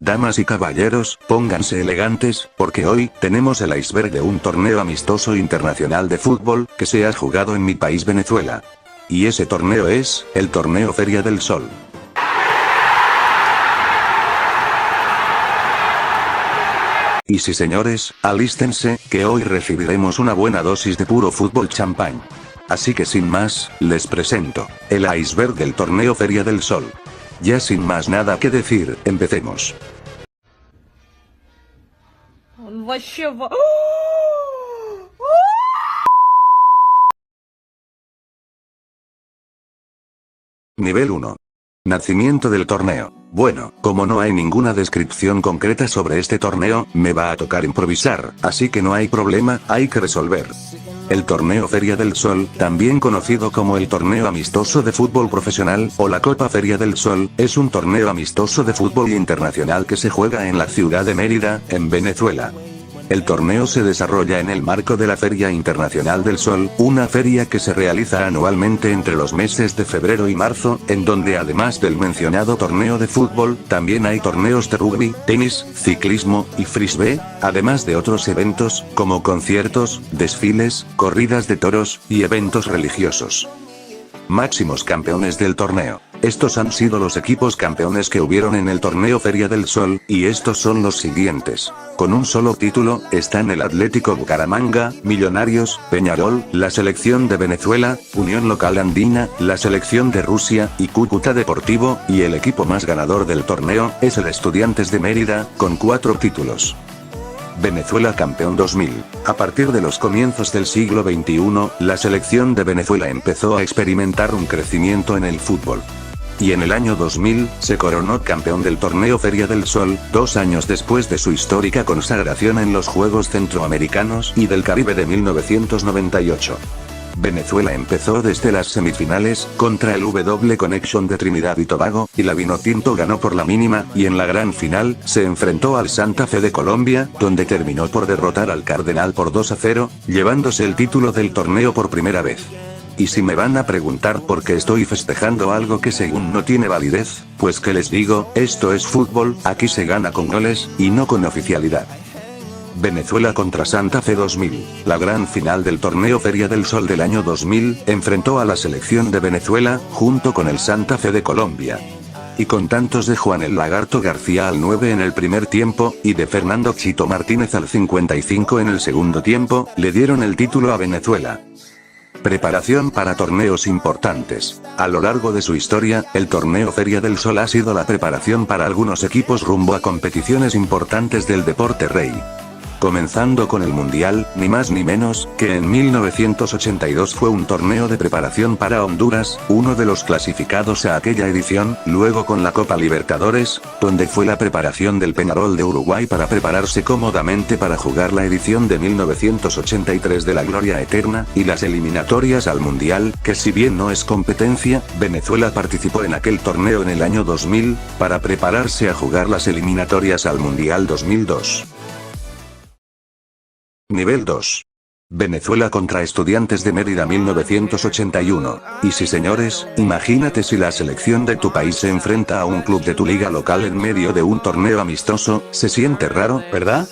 Damas y caballeros, pónganse elegantes, porque hoy, tenemos el iceberg de un torneo amistoso internacional de fútbol, que se ha jugado en mi país Venezuela. Y ese torneo es, el Torneo Feria del Sol. Y sí señores, alístense, que hoy recibiremos una buena dosis de puro fútbol champán. Así que sin más, les presento, el iceberg del Torneo Feria del Sol. Ya sin más nada que decir, empecemos. Nivel 1. Nacimiento del torneo. Bueno, como no hay ninguna descripción concreta sobre este torneo, me va a tocar improvisar, así que no hay problema, hay que resolver. El Torneo Feria del Sol, también conocido como el Torneo Amistoso de Fútbol Profesional, o la Copa Feria del Sol, es un torneo amistoso de fútbol internacional que se juega en la ciudad de Mérida, en Venezuela. El torneo se desarrolla en el marco de la Feria Internacional del Sol, una feria que se realiza anualmente entre los meses de febrero y marzo, en donde además del mencionado torneo de fútbol, también hay torneos de rugby, tenis, ciclismo, y frisbee, además de otros eventos, como conciertos, desfiles, corridas de toros, y eventos religiosos. Máximos campeones del torneo. Estos han sido los equipos campeones que hubieron en el Torneo Feria del Sol, y estos son los siguientes. Con un solo título, están el Atlético Bucaramanga, Millonarios, Peñarol, la Selección de Venezuela, Unión Local Andina, la Selección de Rusia, y Cúcuta Deportivo, y el equipo más ganador del torneo, es el Estudiantes de Mérida, con 4 títulos. Venezuela campeón 2000. A partir de los comienzos del siglo XXI, la selección de Venezuela empezó a experimentar un crecimiento en el fútbol. Y en el año 2000, se coronó campeón del Torneo Feria del Sol, 2 años después de su histórica consagración en los Juegos Centroamericanos y del Caribe de 1998. Venezuela empezó desde las semifinales, contra el W Connection de Trinidad y Tobago, y la Vinotinto ganó por la mínima, y en la gran final, se enfrentó al Santa Fe de Colombia, donde terminó por derrotar al Cardenal por 2-0, llevándose el título del torneo por primera vez. Y si me van a preguntar por qué estoy festejando algo que según no tiene validez, pues que les digo, esto es fútbol, aquí se gana con goles, y no con oficialidad. Venezuela contra Santa Fe 2000. La gran final del Torneo Feria del Sol del año 2000, enfrentó a la selección de Venezuela, junto con el Santa Fe de Colombia. Y con tantos de Juan el Lagarto García al 9 en el primer tiempo, y de Fernando Chito Martínez al 55 en el segundo tiempo, le dieron el título a Venezuela. Preparación para torneos importantes. A lo largo de su historia, el Torneo Feria del Sol ha sido la preparación para algunos equipos rumbo a competiciones importantes del deporte rey. Comenzando con el Mundial, ni más ni menos, que en 1982 fue un torneo de preparación para Honduras, uno de los clasificados a aquella edición, luego con la Copa Libertadores, donde fue la preparación del Peñarol de Uruguay para prepararse cómodamente para jugar la edición de 1983 de la Gloria Eterna, y las eliminatorias al Mundial, que si bien no es competencia, Venezuela participó en aquel torneo en el año 2000, para prepararse a jugar las eliminatorias al Mundial 2002. Nivel 2. Venezuela contra Estudiantes de Mérida 1981. Y sí señores, imagínate si la selección de tu país se enfrenta a un club de tu liga local en medio de un torneo amistoso, se siente raro, ¿verdad?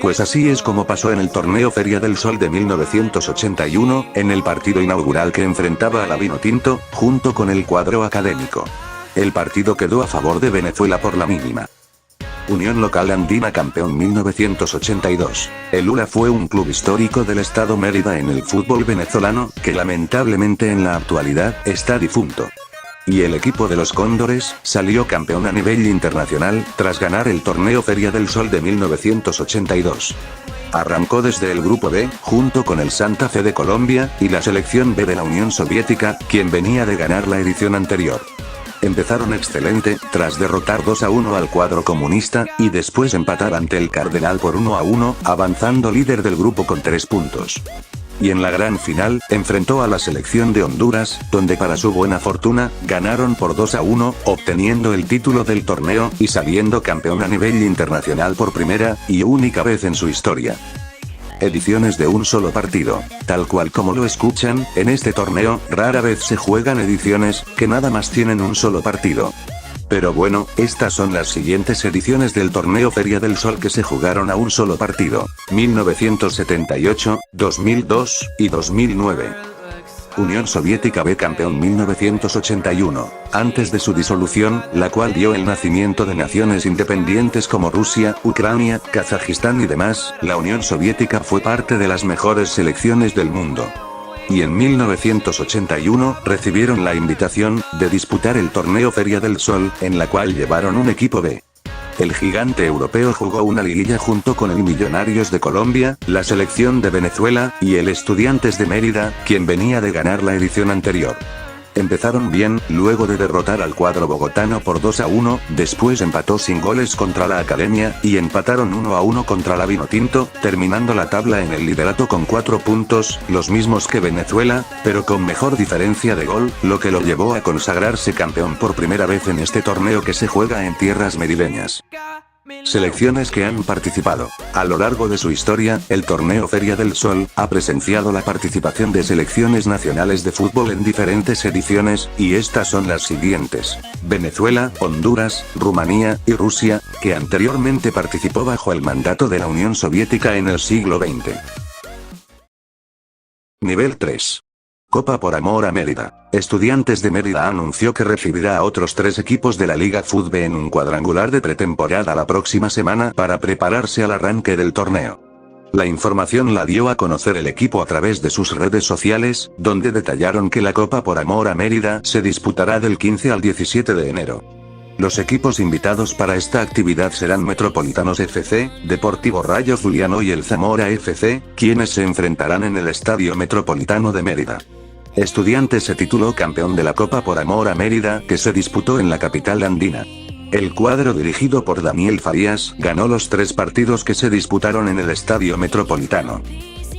Pues así es como pasó en el Torneo Feria del Sol de 1981, en el partido inaugural que enfrentaba a la Vinotinto, junto con el cuadro académico. El partido quedó a favor de Venezuela por la mínima. Unión Local Andina campeón 1982. El ULA fue un club histórico del estado Mérida en el fútbol venezolano, que lamentablemente en la actualidad, está difunto. Y el equipo de los Cóndores, salió campeón a nivel internacional, tras ganar el Torneo Feria del Sol de 1982. Arrancó desde el grupo B, junto con el Santa Fe de Colombia, y la selección B de la Unión Soviética, quien venía de ganar la edición anterior. Empezaron excelente, tras derrotar 2-1 al cuadro comunista, y después empatar ante el Cardenal por 1-1, avanzando líder del grupo con 3 puntos. Y en la gran final, enfrentó a la selección de Honduras, donde para su buena fortuna, ganaron por 2-1, obteniendo el título del torneo, y saliendo campeón a nivel internacional por primera, y única vez en su historia. ediciones de un solo partido. Tal cual como lo escuchan, en este torneo, rara vez se juegan ediciones, que nada más tienen un solo partido. Pero bueno, estas son las siguientes ediciones del torneo Feria del Sol que se jugaron a un solo partido: 1978, 2002 y 2009. Unión Soviética B campeón 1981. Antes de su disolución, la cual dio el nacimiento de naciones independientes como Rusia, Ucrania, Kazajistán y demás, la Unión Soviética fue parte de las mejores selecciones del mundo. Y en 1981, recibieron la invitación de disputar el torneo Feria del Sol, en la cual llevaron un equipo B. El gigante europeo jugó una liguilla junto con el Millonarios de Colombia, la selección de Venezuela, y el Estudiantes de Mérida, quien venía de ganar la edición anterior. Empezaron bien, luego de derrotar al cuadro bogotano por 2-1, después empató sin goles contra la Academia, y empataron 1-1 contra la Vinotinto, terminando la tabla en el liderato con 4 puntos, los mismos que Venezuela, pero con mejor diferencia de gol, lo que lo llevó a consagrarse campeón por primera vez en este torneo que se juega en tierras merideñas. Selecciones que han participado. A lo largo de su historia, el torneo Feria del Sol ha presenciado la participación de selecciones nacionales de fútbol en diferentes ediciones, y estas son las siguientes: Venezuela, Honduras, Rumanía y Rusia, que anteriormente participó bajo el mandato de la Unión Soviética en el siglo XX. Nivel 3. Copa por Amor a Mérida. Estudiantes de Mérida anunció que recibirá a otros 3 equipos de la Liga FUTB en un cuadrangular de pretemporada la próxima semana para prepararse al arranque del torneo. La información la dio a conocer el equipo a través de sus redes sociales, donde detallaron que la Copa por Amor a Mérida se disputará del 15 al 17 de enero. Los equipos invitados para esta actividad serán Metropolitanos FC, Deportivo Rayo Zuliano y el Zamora FC, quienes se enfrentarán en el Estadio Metropolitano de Mérida. Estudiantes se tituló campeón de la Copa por Amor a Mérida, que se disputó en la capital andina. El cuadro dirigido por Daniel Farías ganó los 3 partidos que se disputaron en el Estadio Metropolitano.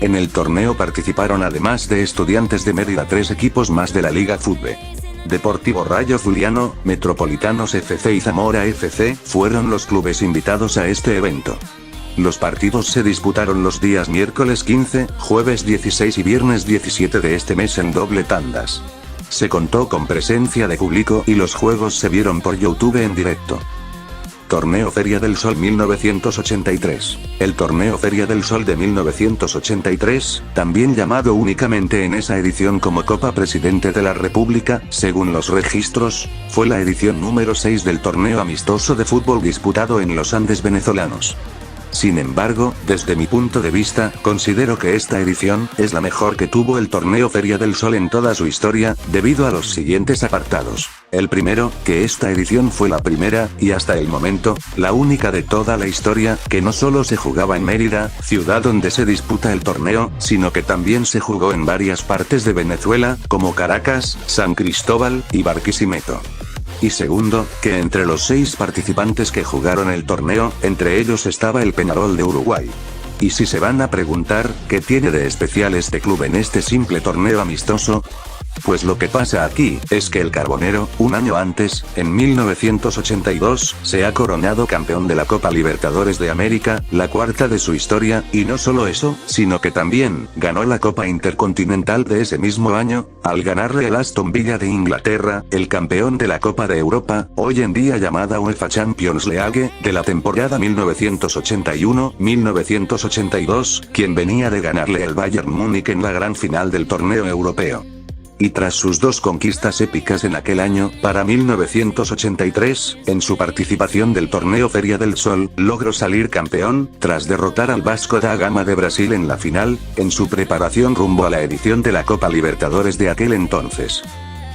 En el torneo participaron además de Estudiantes de Mérida 3 equipos más de la Liga FUTB. Deportivo Rayo Zuliano, Metropolitanos FC y Zamora FC fueron los clubes invitados a este evento. Los partidos se disputaron los días miércoles 15, jueves 16 y viernes 17 de este mes en doble tandas. Se contó con presencia de público y los juegos se vieron por YouTube en directo. Torneo Feria del Sol 1983. El Torneo Feria del Sol de 1983, también llamado únicamente en esa edición como Copa Presidente de la República, según los registros, fue la edición número 6 del torneo amistoso de fútbol disputado en los Andes venezolanos. Sin embargo, desde mi punto de vista, considero que esta edición es la mejor que tuvo el torneo Feria del Sol en toda su historia, debido a los siguientes apartados. El primero, que esta edición fue la primera, y hasta el momento, la única de toda la historia, que no solo se jugaba en Mérida, ciudad donde se disputa el torneo, sino que también se jugó en varias partes de Venezuela, como Caracas, San Cristóbal y Barquisimeto. Y segundo, que entre los 6 participantes que jugaron el torneo, entre ellos estaba el Peñarol de Uruguay. Y si se van a preguntar, ¿qué tiene de especial este club en este simple torneo amistoso? Pues lo que pasa aquí, es que el Carbonero, un año antes, en 1982, se ha coronado campeón de la Copa Libertadores de América, la 4ª de su historia, y no solo eso, sino que también, ganó la Copa Intercontinental de ese mismo año, al ganarle al Aston Villa de Inglaterra, el campeón de la Copa de Europa, hoy en día llamada UEFA Champions League, de la temporada 1981-1982, quien venía de ganarle al Bayern Múnich en la gran final del torneo europeo. Y tras sus 2 conquistas épicas en aquel año, para 1983, en su participación del torneo Feria del Sol, logró salir campeón, tras derrotar al Vasco da Gama de Brasil en la final, en su preparación rumbo a la edición de la Copa Libertadores de aquel entonces.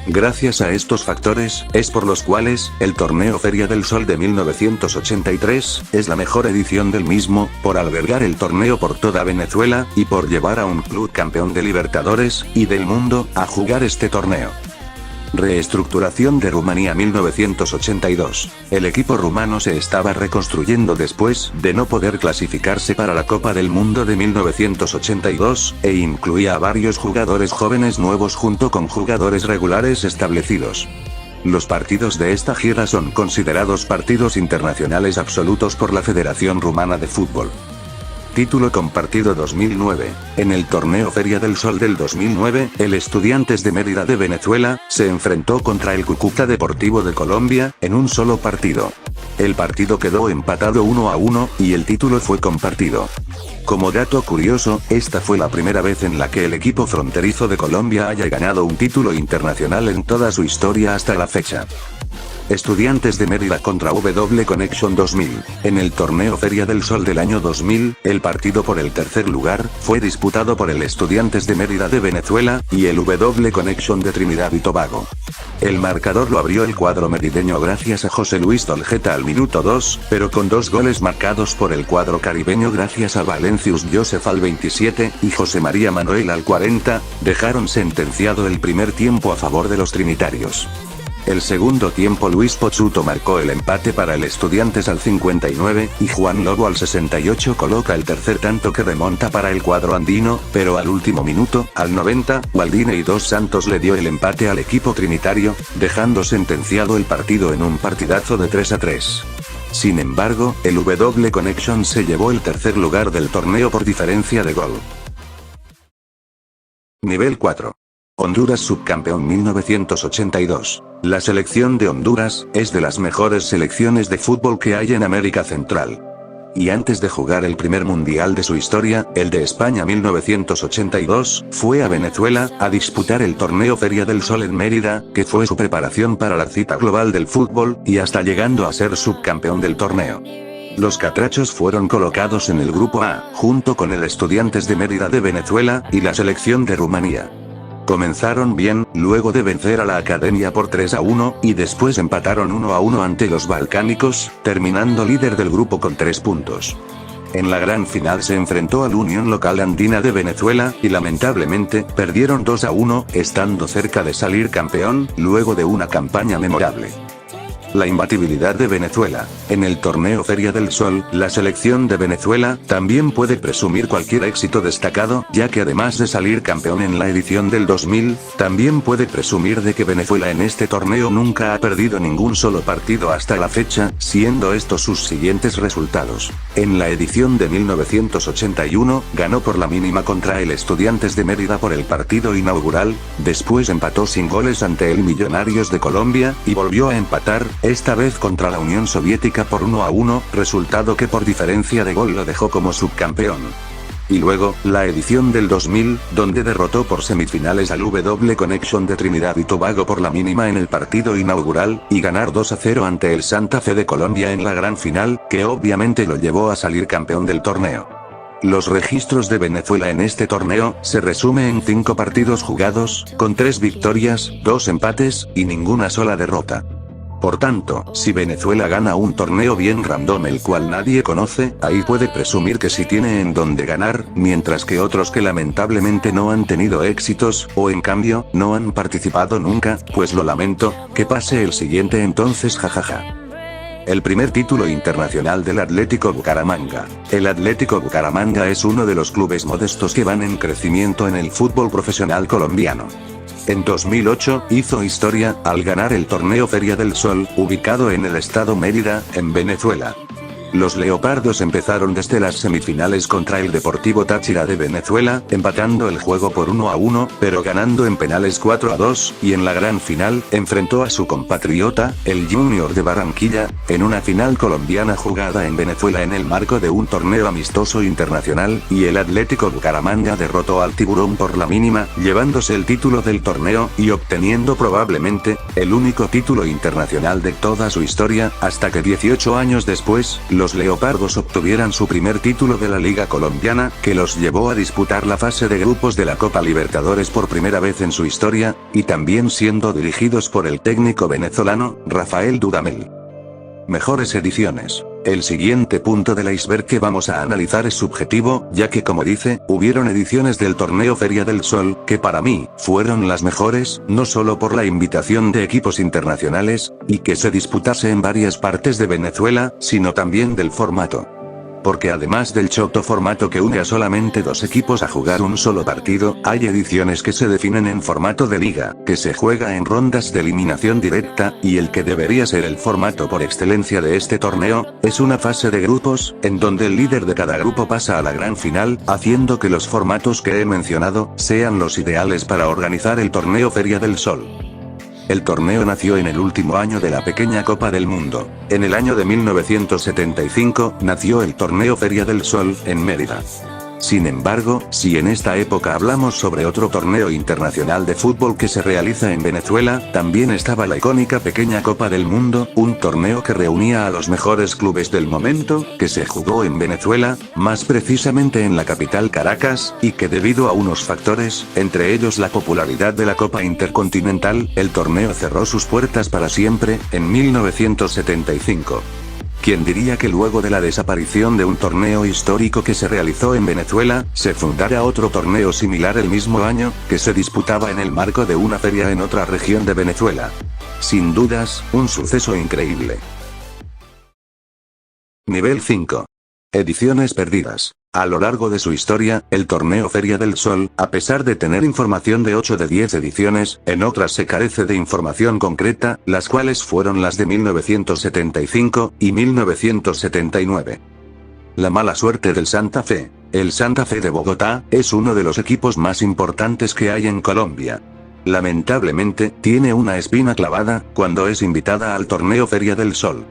Gracias a estos factores, es por los cuales, el torneo Feria del Sol de 1983, es la mejor edición del mismo, por albergar el torneo por toda Venezuela, y por llevar a un club campeón de Libertadores, y del mundo, a jugar este torneo. Reestructuración de Rumanía 1982. El equipo rumano se estaba reconstruyendo después de no poder clasificarse para la Copa del Mundo de 1982, e incluía a varios jugadores jóvenes nuevos junto con jugadores regulares establecidos. Los partidos de esta gira son considerados partidos internacionales absolutos por la Federación Rumana de Fútbol. título compartido 2009. En el torneo Feria del Sol del 2009, el Estudiantes de Mérida de Venezuela, se enfrentó contra el Cúcuta Deportivo de Colombia, en un solo partido. El partido quedó empatado 1-1, y el título fue compartido. Como dato curioso, esta fue la primera vez en la que el equipo fronterizo de Colombia haya ganado un título internacional en toda su historia hasta la fecha. Estudiantes de Mérida contra W Connection 2000. En el torneo Feria del Sol del año 2000, el partido por el tercer lugar, fue disputado por el Estudiantes de Mérida de Venezuela, y el W Connection de Trinidad y Tobago. El marcador lo abrió el cuadro merideño gracias a José Luis Tolgeta al minuto 2, pero con 2 goles marcados por el cuadro caribeño gracias a Valencius Joseph al 27, y José María Manuel al 40, dejaron sentenciado el primer tiempo a favor de los trinitarios. El segundo tiempo Luis Pochuto marcó el empate para el Estudiantes al 59, y Juan Lobo al 68 coloca el tercer tanto que remonta para el cuadro andino, pero al último minuto, al 90, Waldine y Dos Santos le dio el empate al equipo trinitario, dejando sentenciado el partido en un partidazo de 3-3. Sin embargo, el W Connection se llevó el tercer lugar del torneo por diferencia de gol. Nivel 4. Honduras subcampeón 1982. La selección de Honduras, es de las mejores selecciones de fútbol que hay en América Central. Y antes de jugar el primer mundial de su historia, el de España 1982, fue a Venezuela, a disputar el torneo Feria del Sol en Mérida, que fue su preparación para la cita global del fútbol, y hasta llegando a ser subcampeón del torneo. Los catrachos fueron colocados en el grupo A, junto con el Estudiantes de Mérida de Venezuela, y la selección de Rumanía. Comenzaron bien, luego de vencer a la Academia por 3-1, y después empataron 1-1 ante los balcánicos, terminando líder del grupo con 3 puntos. En la gran final se enfrentó al Unión Local Andina de Venezuela, y lamentablemente, perdieron 2-1, estando cerca de salir campeón, luego de una campaña memorable. La imbatibilidad de Venezuela. En el torneo Feria del Sol, la selección de Venezuela también puede presumir cualquier éxito destacado, ya que además de salir campeón en la edición del 2000, también puede presumir de que Venezuela en este torneo nunca ha perdido ningún solo partido hasta la fecha, siendo estos sus siguientes resultados. En la edición de 1981, ganó por la mínima contra el Estudiantes de Mérida por el partido inaugural, después empató sin goles ante el Millonarios de Colombia, y volvió a empatar, esta vez contra la Unión Soviética por 1-1, resultado que por diferencia de gol lo dejó como subcampeón. Y luego, la edición del 2000, donde derrotó por semifinales al W Connection de Trinidad y Tobago por la mínima en el partido inaugural, y ganar 2-0 ante el Santa Fe de Colombia en la gran final, que obviamente lo llevó a salir campeón del torneo. Los registros de Venezuela en este torneo, se resume en 5 partidos jugados, con 3 victorias, 2 empates, y ninguna sola derrota. Por tanto, si Venezuela gana un torneo bien random el cual nadie conoce, ahí puede presumir que sí tiene en donde ganar, mientras que otros que lamentablemente no han tenido éxitos, o en cambio, no han participado nunca, pues lo lamento, que pase el siguiente entonces jajaja. El primer título internacional del Atlético Bucaramanga. El Atlético Bucaramanga es uno de los clubes modestos que van en crecimiento en el fútbol profesional colombiano. En 2008, hizo historia, al ganar el torneo Feria del Sol, ubicado en el estado Mérida, en Venezuela. Los leopardos empezaron desde las semifinales contra el Deportivo Táchira de Venezuela, empatando el juego por 1-1, pero ganando en penales 4-2, y en la gran final, enfrentó a su compatriota, el Junior de Barranquilla, en una final colombiana jugada en Venezuela en el marco de un torneo amistoso internacional, y el Atlético Bucaramanga derrotó al Tiburón por la mínima, llevándose el título del torneo, y obteniendo probablemente, el único título internacional de toda su historia, hasta que 18 años después, los leopardos obtuvieran su primer título de la Liga Colombiana, que los llevó a disputar la fase de grupos de la Copa Libertadores por primera vez en su historia, y también siendo dirigidos por el técnico venezolano, Rafael Dudamel. Mejores ediciones. El siguiente punto del iceberg que vamos a analizar es subjetivo, ya que como dice, hubieron ediciones del torneo Feria del Sol, que para mí, fueron las mejores, no solo por la invitación de equipos internacionales, y que se disputase en varias partes de Venezuela, sino también del formato. Porque además del choto formato que une a solamente dos equipos a jugar un solo partido, hay ediciones que se definen en formato de liga, que se juega en rondas de eliminación directa, y el que debería ser el formato por excelencia de este torneo, es una fase de grupos, en donde el líder de cada grupo pasa a la gran final, haciendo que los formatos que he mencionado, sean los ideales para organizar el torneo Feria del Sol. El torneo nació en el último año de la pequeña Copa del Mundo. En el año de 1975, nació el torneo Feria del Sol, en Mérida. Sin embargo, si en esta época hablamos sobre otro torneo internacional de fútbol que se realiza en Venezuela, también estaba la icónica pequeña Copa del Mundo, un torneo que reunía a los mejores clubes del momento, que se jugó en Venezuela, más precisamente en la capital Caracas, y que debido a unos factores, entre ellos la popularidad de la Copa Intercontinental, el torneo cerró sus puertas para siempre, en 1975. ¿Quién diría que luego de la desaparición de un torneo histórico que se realizó en Venezuela, se fundara otro torneo similar el mismo año, que se disputaba en el marco de una feria en otra región de Venezuela? Sin dudas, un suceso increíble. Nivel 5. Ediciones perdidas. A lo largo de su historia, el torneo Feria del Sol, a pesar de tener información de 8 de 10 ediciones, en otras se carece de información concreta, las cuales fueron las de 1975 y 1979. La mala suerte del Santa Fe. El Santa Fe de Bogotá, es uno de los equipos más importantes que hay en Colombia. Lamentablemente, tiene una espina clavada, cuando es invitada al torneo Feria del Sol.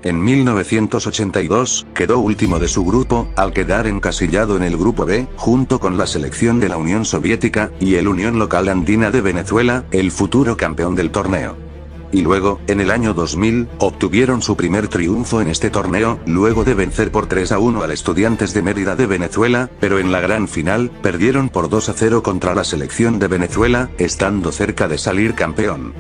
En 1982, quedó último de su grupo, al quedar encasillado en el grupo B, junto con la selección de la Unión Soviética, y el Unión Local Andina de Venezuela, el futuro campeón del torneo. Y luego, en el año 2000, obtuvieron su primer triunfo en este torneo, luego de vencer por 3-1 al Estudiantes de Mérida de Venezuela, pero en la gran final, perdieron por 2-0 contra la selección de Venezuela, estando cerca de salir campeón.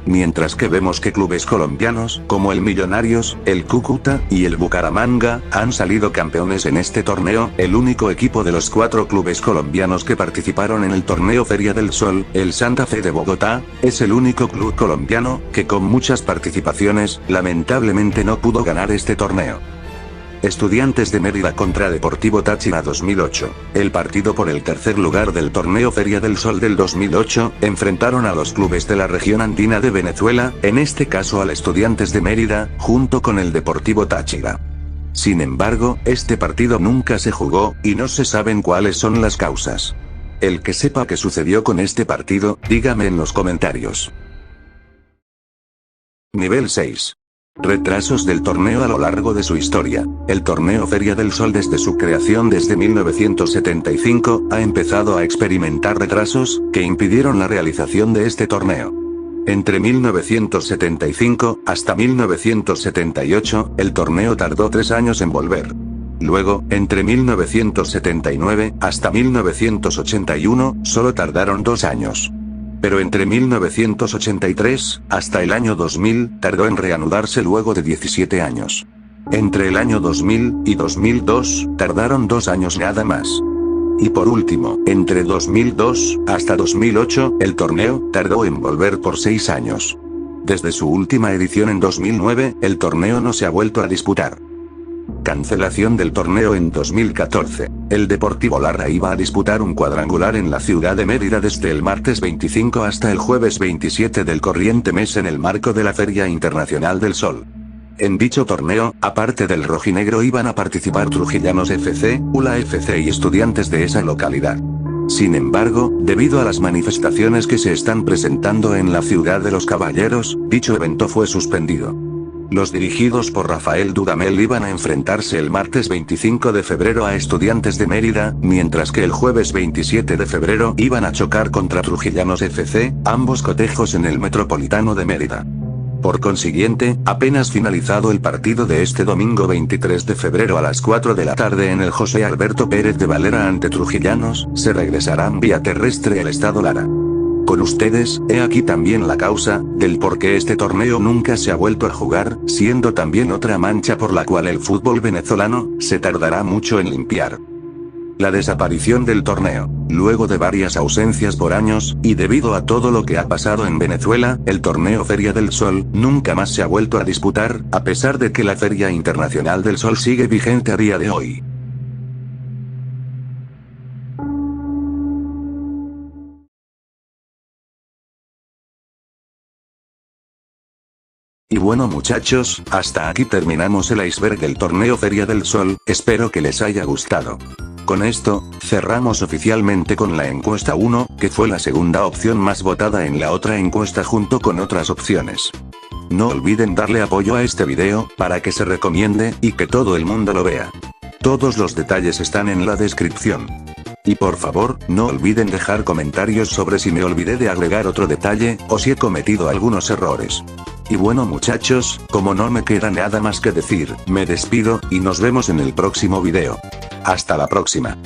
Mientras que vemos que clubes colombianos, como el Millonarios, el Cúcuta, y el Bucaramanga, han salido campeones en este torneo, el único equipo de los 4 clubes colombianos que participaron en el torneo Feria del Sol, el Santa Fe de Bogotá, es el único club colombiano, que con muchas participaciones, lamentablemente no pudo ganar este torneo. Estudiantes de Mérida contra Deportivo Táchira 2008. El partido por el tercer lugar del torneo Feria del Sol del 2008, enfrentaron a los clubes de la región andina de Venezuela, en este caso al Estudiantes de Mérida, junto con el Deportivo Táchira. Sin embargo, este partido nunca se jugó, y no se saben cuáles son las causas. El que sepa qué sucedió con este partido, dígame en los comentarios. Nivel 6. Retrasos del torneo a lo largo de su historia. El torneo Feria del Sol desde su creación desde 1975, ha empezado a experimentar retrasos, que impidieron la realización de este torneo. Entre 1975, hasta 1978, el torneo tardó 3 años en volver. Luego, entre 1979, hasta 1981, solo tardaron 2 años. Pero entre 1983, hasta el año 2000, tardó en reanudarse luego de 17 años. Entre el año 2000 y 2002, tardaron 2 años nada más. Y por último, entre 2002 hasta 2008, el torneo tardó en volver por 6 años. Desde su última edición en 2009, el torneo no se ha vuelto a disputar. Cancelación del torneo en 2014. El Deportivo Lara iba a disputar un cuadrangular en la ciudad de Mérida desde el martes 25 hasta el jueves 27 del corriente mes en el marco de la Feria Internacional del Sol. En dicho torneo, aparte del rojinegro iban a participar Trujillanos FC, Ula FC y estudiantes de esa localidad. Sin embargo, debido a las manifestaciones que se están presentando en la ciudad de Los Caballeros, dicho evento fue suspendido. Los dirigidos por Rafael Dudamel iban a enfrentarse el martes 25 de febrero a Estudiantes de Mérida, mientras que el jueves 27 de febrero iban a chocar contra Trujillanos FC, ambos cotejos en el Metropolitano de Mérida. Por consiguiente, apenas finalizado el partido de este domingo 23 de febrero a las 4 de la tarde en el José Alberto Pérez de Valera ante Trujillanos, se regresarán vía terrestre al estado Lara. Con ustedes, he aquí también la causa, del por qué este torneo nunca se ha vuelto a jugar, siendo también otra mancha por la cual el fútbol venezolano, se tardará mucho en limpiar. La desaparición del torneo. Luego de varias ausencias por años, y debido a todo lo que ha pasado en Venezuela, el torneo Feria del Sol nunca más se ha vuelto a disputar, a pesar de que la Feria Internacional del Sol sigue vigente a día de hoy. Y bueno muchachos, hasta aquí terminamos el iceberg del torneo Feria del Sol, espero que les haya gustado. Con esto, cerramos oficialmente con la encuesta 1, que fue la segunda opción más votada en la otra encuesta junto con otras opciones. No olviden darle apoyo a este video, para que se recomiende, y que todo el mundo lo vea. Todos los detalles están en la descripción. Y por favor, no olviden dejar comentarios sobre si me olvidé de agregar otro detalle, o si he cometido algunos errores. Y bueno muchachos, como no me queda nada más que decir, me despido, y nos vemos en el próximo video. Hasta la próxima.